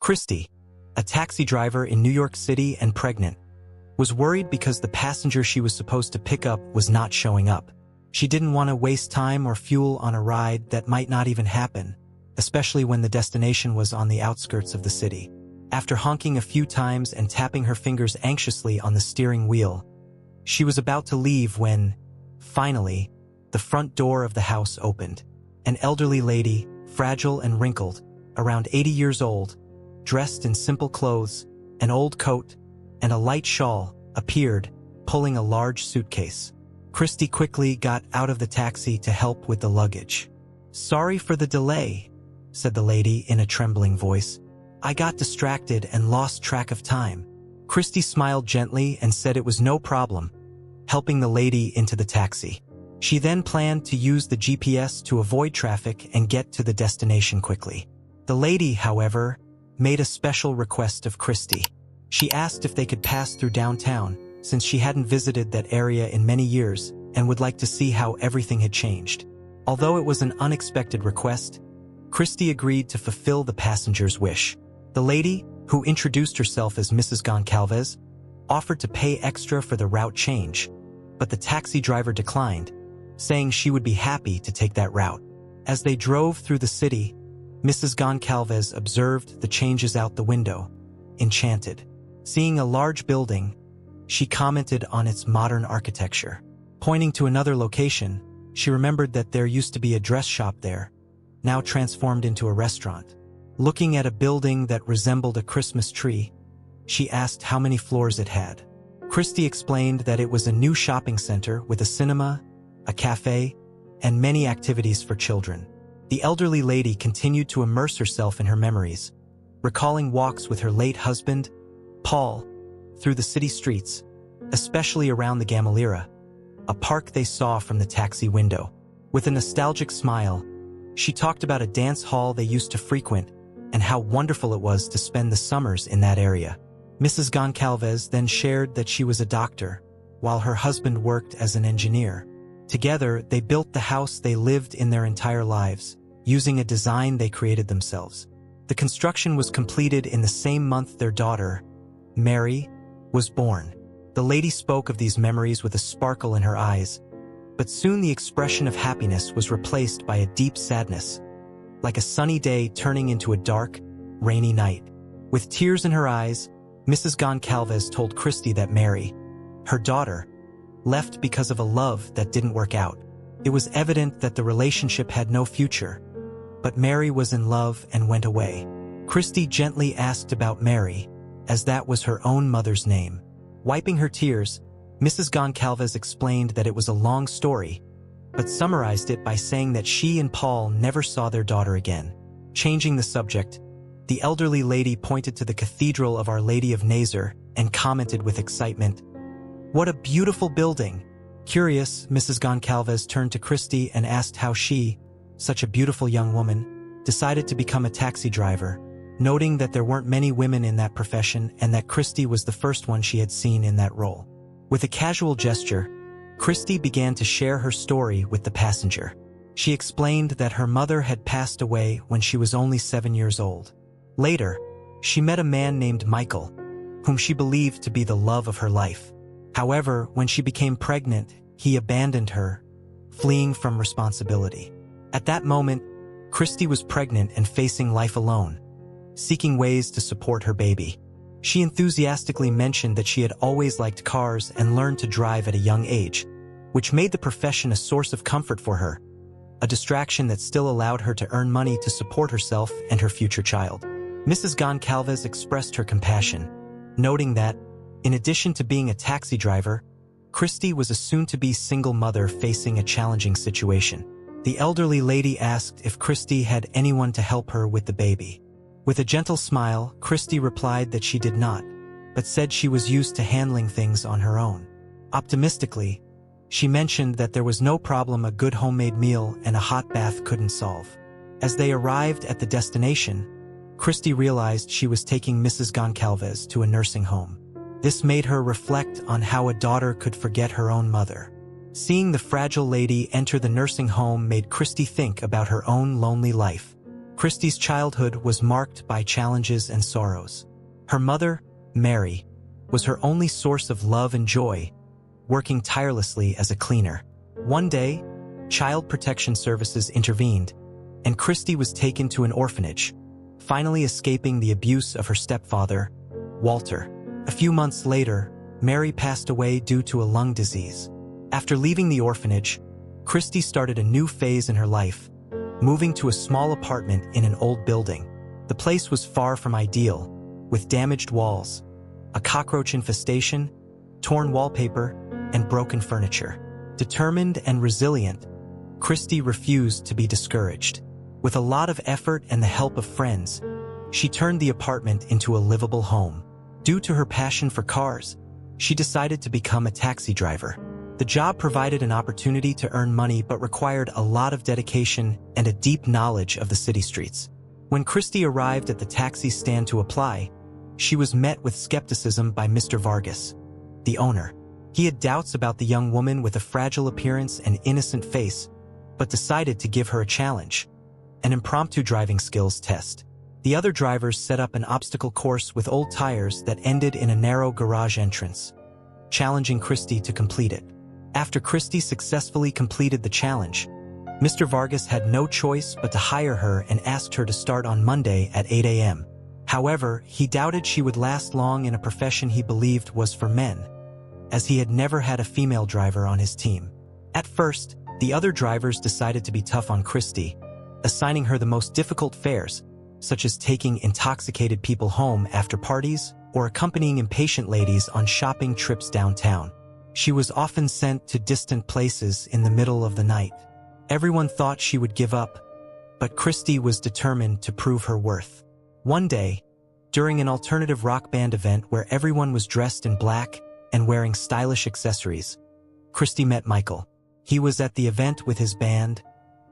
Christy, a taxi driver in New York City and pregnant, was worried because the passenger she was supposed to pick up was not showing up. She didn't want to waste time or fuel on a ride that might not even happen, especially when the destination was on the outskirts of the city. After honking a few times and tapping her fingers anxiously on the steering wheel, she was about to leave when, finally, the front door of the house opened. An elderly lady, fragile and wrinkled, around 80 years old, dressed in simple clothes, an old coat, and a light shawl, appeared, pulling a large suitcase. Christy quickly got out of the taxi to help with the luggage. "Sorry for the delay," said the lady in a trembling voice. "I got distracted and lost track of time." Christy smiled gently and said it was no problem, helping the lady into the taxi. She then planned to use the GPS to avoid traffic and get to the destination quickly. The lady, however, made a special request of Christy. She asked if they could pass through downtown, since she hadn't visited that area in many years and would like to see how everything had changed. Although it was an unexpected request, Christy agreed to fulfill the passenger's wish. The lady, who introduced herself as Mrs. Goncalves, offered to pay extra for the route change, but the taxi driver declined, saying she would be happy to take that route. As they drove through the city, Mrs. Goncalves observed the changes out the window, enchanted. Seeing a large building, she commented on its modern architecture. Pointing to another location, she remembered that there used to be a dress shop there, now transformed into a restaurant. Looking at a building that resembled a Christmas tree, she asked how many floors it had. Christy explained that it was a new shopping center with a cinema, a cafe, and many activities for children. The elderly lady continued to immerse herself in her memories, recalling walks with her late husband, Paul, through the city streets, especially around the Gamaliera, a park they saw from the taxi window. With a nostalgic smile, she talked about a dance hall they used to frequent and how wonderful it was to spend the summers in that area. Mrs. Goncalves then shared that she was a doctor, while her husband worked as an engineer. Together, they built the house they lived in their entire lives, using a design they created themselves. The construction was completed in the same month their daughter, Mary, was born. The lady spoke of these memories with a sparkle in her eyes, but soon the expression of happiness was replaced by a deep sadness, like a sunny day turning into a dark, rainy night. With tears in her eyes, Mrs. Goncalves told Christy that Mary, her daughter, left because of a love that didn't work out. It was evident that the relationship had no future, but Mary was in love and went away. Christy gently asked about Mary, as that was her own mother's name. Wiping her tears, Mrs. Goncalves explained that it was a long story, but summarized it by saying that she and Paul never saw their daughter again. Changing the subject, the elderly lady pointed to the Cathedral of Our Lady of Nazar and commented with excitement, "What a beautiful building!" Curious, Mrs. Goncalves turned to Christy and asked how she, such a beautiful young woman, decided to become a taxi driver, noting that there weren't many women in that profession and that Christy was the first one she had seen in that role. With a casual gesture, Christy began to share her story with the passenger. She explained that her mother had passed away when she was only 7 years old. Later, she met a man named Michael, whom she believed to be the love of her life. However, when she became pregnant, he abandoned her, fleeing from responsibility. At that moment, Christy was pregnant and facing life alone, seeking ways to support her baby. She enthusiastically mentioned that she had always liked cars and learned to drive at a young age, which made the profession a source of comfort for her, a distraction that still allowed her to earn money to support herself and her future child. Mrs. Goncalves expressed her compassion, noting that, in addition to being a taxi driver, Christy was a soon-to-be single mother facing a challenging situation. The elderly lady asked if Christy had anyone to help her with the baby. With a gentle smile, Christy replied that she did not, but said she was used to handling things on her own. Optimistically, she mentioned that there was no problem a good homemade meal and a hot bath couldn't solve. As they arrived at the destination, Christy realized she was taking Mrs. Goncalves to a nursing home. This made her reflect on how a daughter could forget her own mother. Seeing the fragile lady enter the nursing home made Christy think about her own lonely life. Christy's childhood was marked by challenges and sorrows. Her mother, Mary, was her only source of love and joy, working tirelessly as a cleaner. One day, Child Protection Services intervened, and Christy was taken to an orphanage, finally escaping the abuse of her stepfather, Walter. A few months later, Mary passed away due to a lung disease. After leaving the orphanage, Christy started a new phase in her life, moving to a small apartment in an old building. The place was far from ideal, with damaged walls, a cockroach infestation, torn wallpaper, and broken furniture. Determined and resilient, Christy refused to be discouraged. With a lot of effort and the help of friends, she turned the apartment into a livable home. Due to her passion for cars, she decided to become a taxi driver. The job provided an opportunity to earn money but required a lot of dedication and a deep knowledge of the city streets. When Christy arrived at the taxi stand to apply, she was met with skepticism by Mr. Vargas, the owner. He had doubts about the young woman with a fragile appearance and innocent face, but decided to give her a challenge, an impromptu driving skills test. The other drivers set up an obstacle course with old tires that ended in a narrow garage entrance, challenging Christy to complete it. After Christy successfully completed the challenge, Mr. Vargas had no choice but to hire her and asked her to start on Monday at 8 a.m. However, he doubted she would last long in a profession he believed was for men, as he had never had a female driver on his team. At first, the other drivers decided to be tough on Christy, assigning her the most difficult fares, such as taking intoxicated people home after parties or accompanying impatient ladies on shopping trips downtown. She was often sent to distant places in the middle of the night. Everyone thought she would give up, but Christy was determined to prove her worth. One day, during an alternative rock band event where everyone was dressed in black and wearing stylish accessories, Christy met Michael. He was at the event with his band,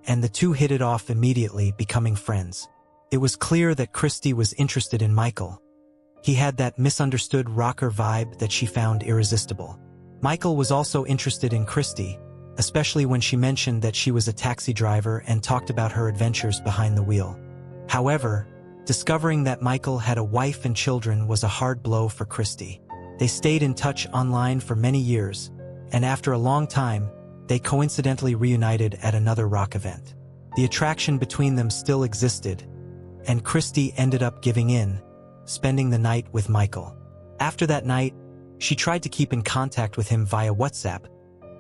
and the two hit it off immediately, becoming friends. It was clear that Christy was interested in Michael. He had that misunderstood rocker vibe that she found irresistible. Michael was also interested in Christy, especially when she mentioned that she was a taxi driver and talked about her adventures behind the wheel. However, discovering that Michael had a wife and children was a hard blow for Christy. They stayed in touch online for many years, and after a long time, they coincidentally reunited at another rock event. The attraction between them still existed, and Christy ended up giving in, spending the night with Michael. After that night, she tried to keep in contact with him via WhatsApp,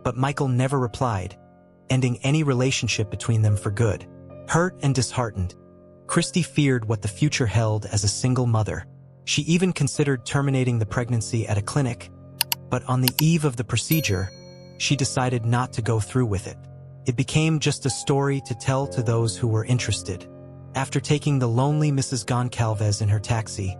but Michael never replied, ending any relationship between them for good. Hurt and disheartened, Christy feared what the future held as a single mother. She even considered terminating the pregnancy at a clinic, but on the eve of the procedure, she decided not to go through with it. It became just a story to tell to those who were interested. After taking the lonely Mrs. Goncalves in her taxi,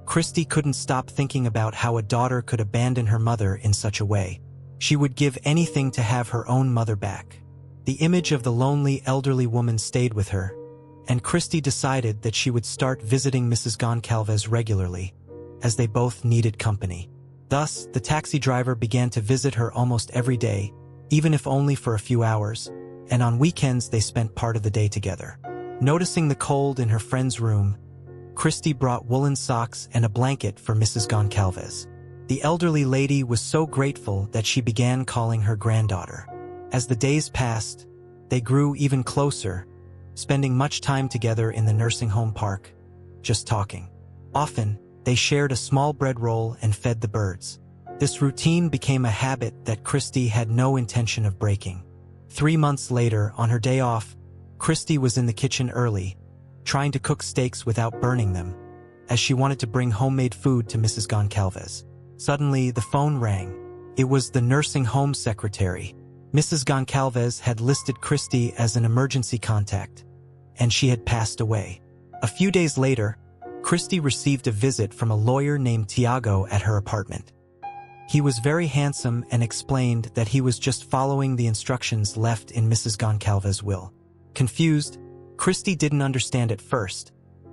Christy couldn't stop thinking about how a daughter could abandon her mother in such a way. She would give anything to have her own mother back. The image of the lonely elderly woman stayed with her, and Christy decided that she would start visiting Mrs. Goncalves regularly, as they both needed company. Thus, the taxi driver began to visit her almost every day, even if only for a few hours, and on weekends they spent part of the day together. Noticing the cold in her friend's room, Christy brought woolen socks and a blanket for Mrs. Goncalves. The elderly lady was so grateful that she began calling her granddaughter. As the days passed, they grew even closer, spending much time together in the nursing home park, just talking. Often, they shared a small bread roll and fed the birds. This routine became a habit that Christy had no intention of breaking. 3 months later, on her day off, Christy was in the kitchen early, trying to cook steaks without burning them, as she wanted to bring homemade food to Mrs. Goncalves. Suddenly, the phone rang. It was the nursing home secretary. Mrs. Goncalves had listed Christy as an emergency contact, and she had passed away. A few days later, Christy received a visit from a lawyer named Tiago at her apartment. He was very handsome and explained that he was just following the instructions left in Mrs. Goncalves' will. Confused, Christy didn't understand at first,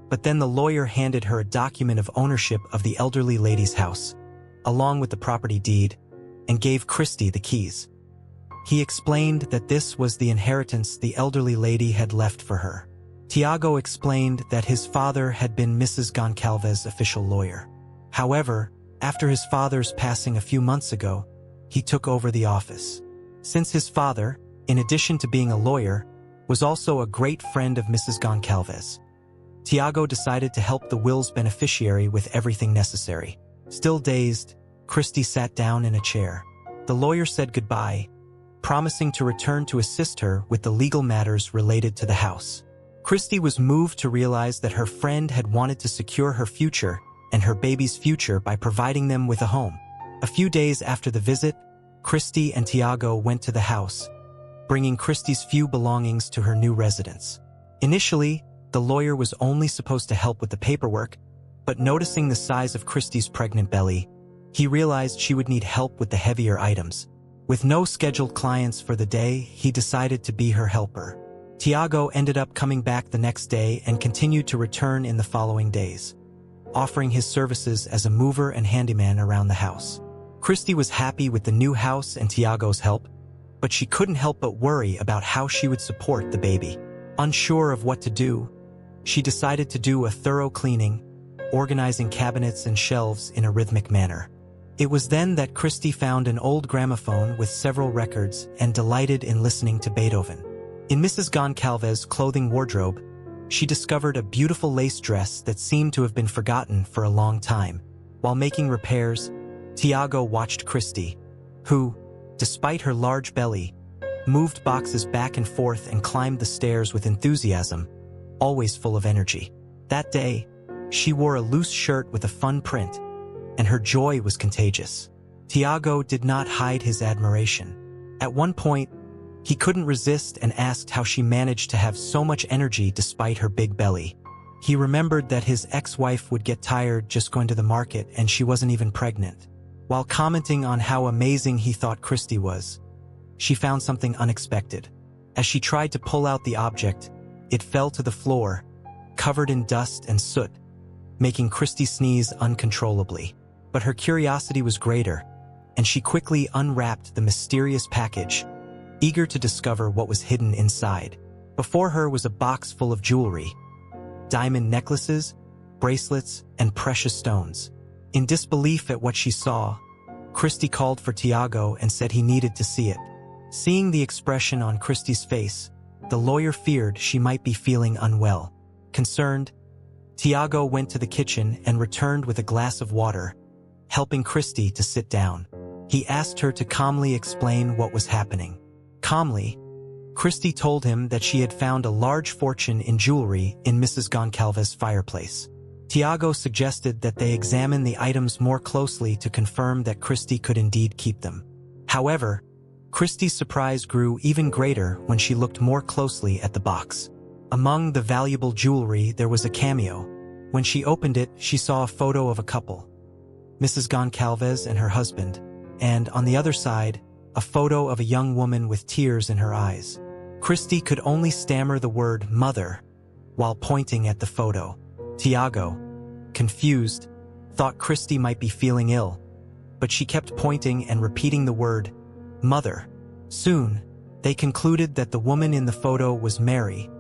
but then the lawyer handed her a document of ownership of the elderly lady's house, along with the property deed, and gave Christy the keys. He explained that this was the inheritance the elderly lady had left for her. Tiago explained that his father had been Mrs. Goncalves' official lawyer. However, after his father's passing a few months ago, he took over the office. Since his father, in addition to being a lawyer, was also a great friend of Mrs. Goncalves, Tiago decided to help the will's beneficiary with everything necessary. Still dazed, Christy sat down in a chair. The lawyer said goodbye, promising to return to assist her with the legal matters related to the house. Christy was moved to realize that her friend had wanted to secure her future and her baby's future by providing them with a home. A few days after the visit, Christy and Tiago went to the house, bringing Christy's few belongings to her new residence. Initially, the lawyer was only supposed to help with the paperwork, but noticing the size of Christy's pregnant belly, he realized she would need help with the heavier items. With no scheduled clients for the day, he decided to be her helper. Tiago ended up coming back the next day and continued to return in the following days, offering his services as a mover and handyman around the house. Christy was happy with the new house and Tiago's help, but she couldn't help but worry about how she would support the baby. Unsure of what to do, she decided to do a thorough cleaning, organizing cabinets and shelves in a rhythmic manner. It was then that Christy found an old gramophone with several records and delighted in listening to Beethoven. In Mrs. Goncalves' clothing wardrobe, she discovered a beautiful lace dress that seemed to have been forgotten for a long time. While making repairs, Tiago watched Christy, who, despite her large belly, moved boxes back and forth and climbed the stairs with enthusiasm, always full of energy. That day, she wore a loose shirt with a fun print, and her joy was contagious. Tiago did not hide his admiration. At one point, he couldn't resist and asked how she managed to have so much energy despite her big belly. He remembered that his ex-wife would get tired just going to the market and she wasn't even pregnant. While commenting on how amazing he thought Christy was, she found something unexpected. As she tried to pull out the object, it fell to the floor, covered in dust and soot, making Christy sneeze uncontrollably. But her curiosity was greater, and she quickly unwrapped the mysterious package, eager to discover what was hidden inside. Before her was a box full of jewelry, diamond necklaces, bracelets, and precious stones. In disbelief at what she saw, Christy called for Tiago and said he needed to see it. Seeing the expression on Christy's face, the lawyer feared she might be feeling unwell. Concerned, Tiago went to the kitchen and returned with a glass of water, helping Christy to sit down. He asked her to calmly explain what was happening. Calmly, Christy told him that she had found a large fortune in jewelry in Mrs. Goncalves' fireplace. Tiago suggested that they examine the items more closely to confirm that Christy could indeed keep them. However, Christy's surprise grew even greater when she looked more closely at the box. Among the valuable jewelry, there was a cameo. When she opened it, she saw a photo of a couple, Mrs. Goncalves and her husband, and on the other side, a photo of a young woman with tears in her eyes. Christy could only stammer the word mother while pointing at the photo. Tiago, confused, thought Christy might be feeling ill, but she kept pointing and repeating the word mother. Soon, they concluded that the woman in the photo was Mary,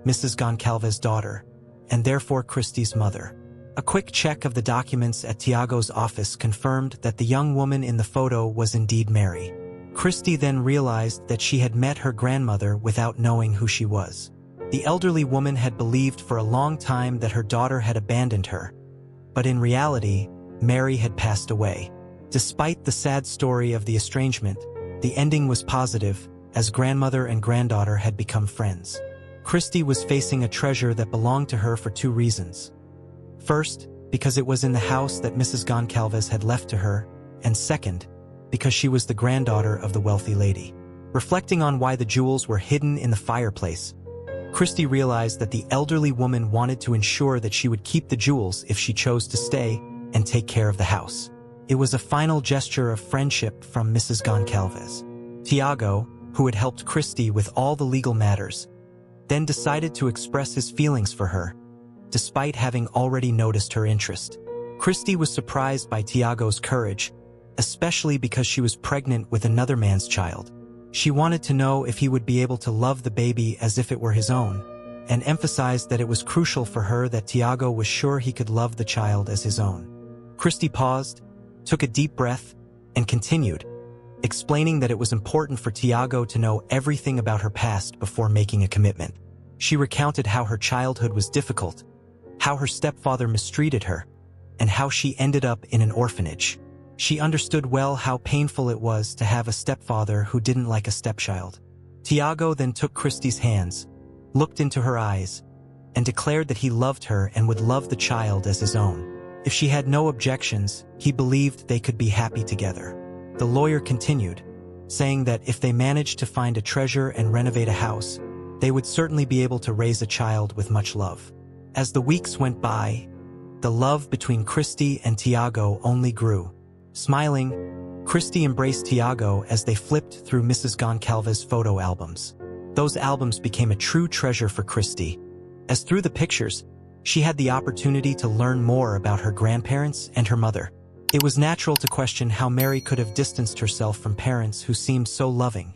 Mrs. Goncalves' daughter, and therefore Christy's mother. A quick check of the documents at Tiago's office confirmed that the young woman in the photo was indeed Mary. Christy then realized that she had met her grandmother without knowing who she was. The elderly woman had believed for a long time that her daughter had abandoned her, but in reality, Mary had passed away. Despite the sad story of the estrangement, the ending was positive, as grandmother and granddaughter had become friends. Christy was facing a treasure that belonged to her for two reasons. First, because it was in the house that Mrs. Goncalves had left to her, and second, because she was the granddaughter of the wealthy lady. Reflecting on why the jewels were hidden in the fireplace, Christy realized that the elderly woman wanted to ensure that she would keep the jewels if she chose to stay and take care of the house. It was a final gesture of friendship from Mrs. Goncalves. Tiago, who had helped Christy with all the legal matters, then decided to express his feelings for her, despite having already noticed her interest. Christy was surprised by Tiago's courage, especially because she was pregnant with another man's child. She wanted to know if he would be able to love the baby as if it were his own, and emphasized that it was crucial for her that Tiago was sure he could love the child as his own. Christy paused, took a deep breath, and continued, explaining that it was important for Tiago to know everything about her past before making a commitment. She recounted how her childhood was difficult, how her stepfather mistreated her, and how she ended up in an orphanage. She understood well how painful it was to have a stepfather who didn't like a stepchild. Tiago then took Christy's hands, looked into her eyes, and declared that he loved her and would love the child as his own. If she had no objections, he believed they could be happy together. The lawyer continued, saying that if they managed to find a treasure and renovate a house, they would certainly be able to raise a child with much love. As the weeks went by, the love between Christy and Tiago only grew. Smiling, Christy embraced Tiago as they flipped through Mrs. Goncalves' photo albums. Those albums became a true treasure for Christy, as through the pictures, she had the opportunity to learn more about her grandparents and her mother. It was natural to question how Mary could have distanced herself from parents who seemed so loving.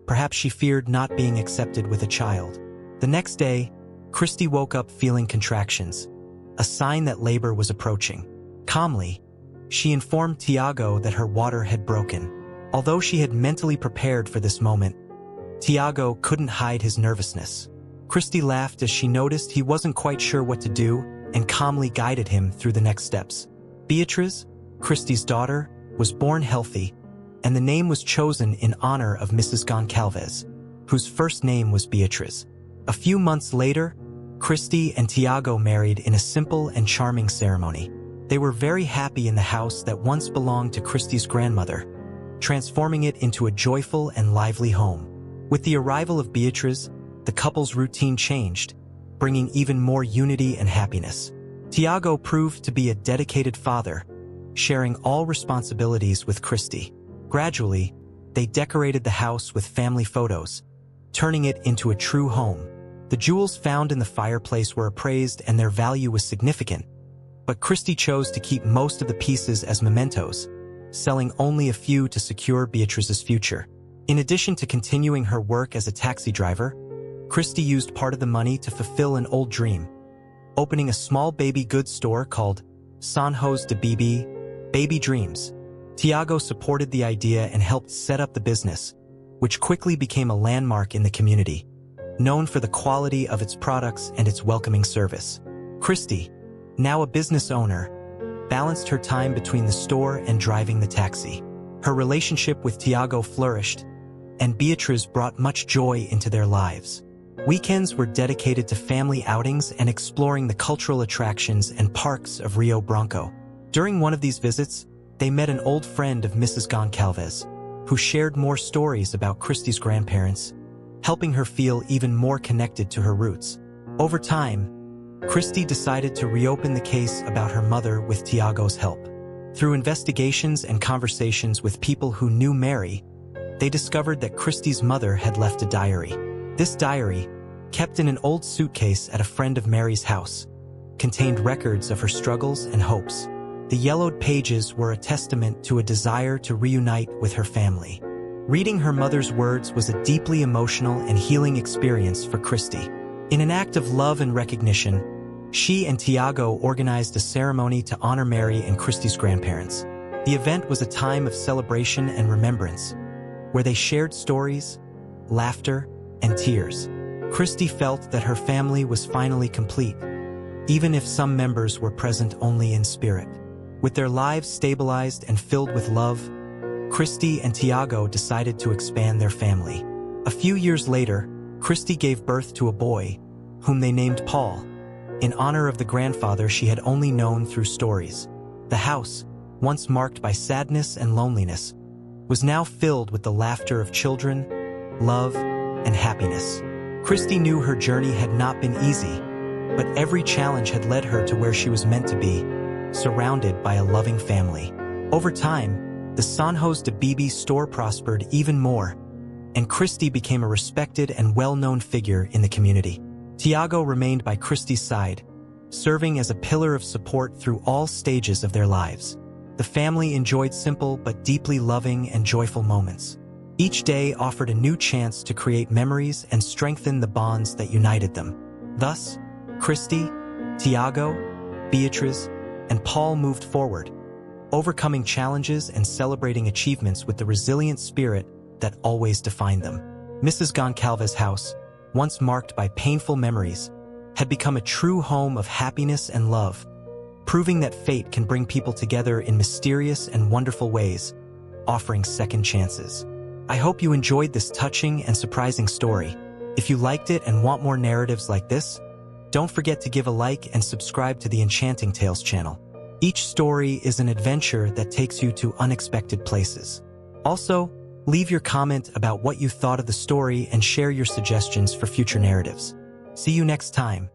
Perhaps she feared not being accepted with a child. The next day, Christy woke up feeling contractions, a sign that labor was approaching. Calmly, she informed Tiago that her water had broken. Although she had mentally prepared for this moment, Tiago couldn't hide his nervousness. Christy laughed as she noticed he wasn't quite sure what to do and calmly guided him through the next steps. Beatriz, Christy's daughter, was born healthy, and the name was chosen in honor of Mrs. Goncalves, whose first name was Beatriz. A few months later, Christy and Tiago married in a simple and charming ceremony. They were very happy in the house that once belonged to Christy's grandmother, transforming it into a joyful and lively home. With the arrival of Beatriz, the couple's routine changed, bringing even more unity and happiness. Tiago proved to be a dedicated father, sharing all responsibilities with Christy. Gradually, they decorated the house with family photos, turning it into a true home. The jewels found in the fireplace were appraised and their value was significant, but Christy chose to keep most of the pieces as mementos, selling only a few to secure Beatriz's future. In addition to continuing her work as a taxi driver, Christy used part of the money to fulfill an old dream, opening a small baby goods store called Sanjos de Bibi, Baby Dreams. Tiago supported the idea and helped set up the business, which quickly became a landmark in the community, known for the quality of its products and its welcoming service. Christy, now a business owner, balanced her time between the store and driving the taxi. Her relationship with Tiago flourished, and Beatriz brought much joy into their lives. Weekends were dedicated to family outings and exploring the cultural attractions and parks of Rio Branco. During one of these visits, they met an old friend of Mrs. Goncalves, who shared more stories about Christy's grandparents, helping her feel even more connected to her roots. Over time, Christy decided to reopen the case about her mother with Tiago's help. Through investigations and conversations with people who knew Mary, they discovered that Christy's mother had left a diary. This diary, kept in an old suitcase at a friend of Mary's house, contained records of her struggles and hopes. The yellowed pages were a testament to a desire to reunite with her family. Reading her mother's words was a deeply emotional and healing experience for Christy. In an act of love and recognition, she and Tiago organized a ceremony to honor Mary and Christy's grandparents. The event was a time of celebration and remembrance, where they shared stories, laughter, and tears. Christy felt that her family was finally complete, even if some members were present only in spirit. With their lives stabilized and filled with love, Christy and Tiago decided to expand their family. A few years later, Christy gave birth to a boy, whom they named Paul, in honor of the grandfather she had only known through stories. The house, once marked by sadness and loneliness, was now filled with the laughter of children, love, and happiness. Christy knew her journey had not been easy, but every challenge had led her to where she was meant to be, surrounded by a loving family. Over time, the Sanjos de Bibi store prospered even more, and Christy became a respected and well-known figure in the community. Tiago remained by Christy's side, serving as a pillar of support through all stages of their lives. The family enjoyed simple but deeply loving and joyful moments. Each day offered a new chance to create memories and strengthen the bonds that united them. Thus, Christy, Tiago, Beatrice, and Paul moved forward, overcoming challenges and celebrating achievements with the resilient spirit that always defined them. Mrs. Goncalves' house, once marked by painful memories, had become a true home of happiness and love, proving that fate can bring people together in mysterious and wonderful ways, offering second chances. I hope you enjoyed this touching and surprising story. If you liked it and want more narratives like this, don't forget to give a like and subscribe to the Enchanting Tales channel. Each story is an adventure that takes you to unexpected places. Also, leave your comment about what you thought of the story and share your suggestions for future narratives. See you next time.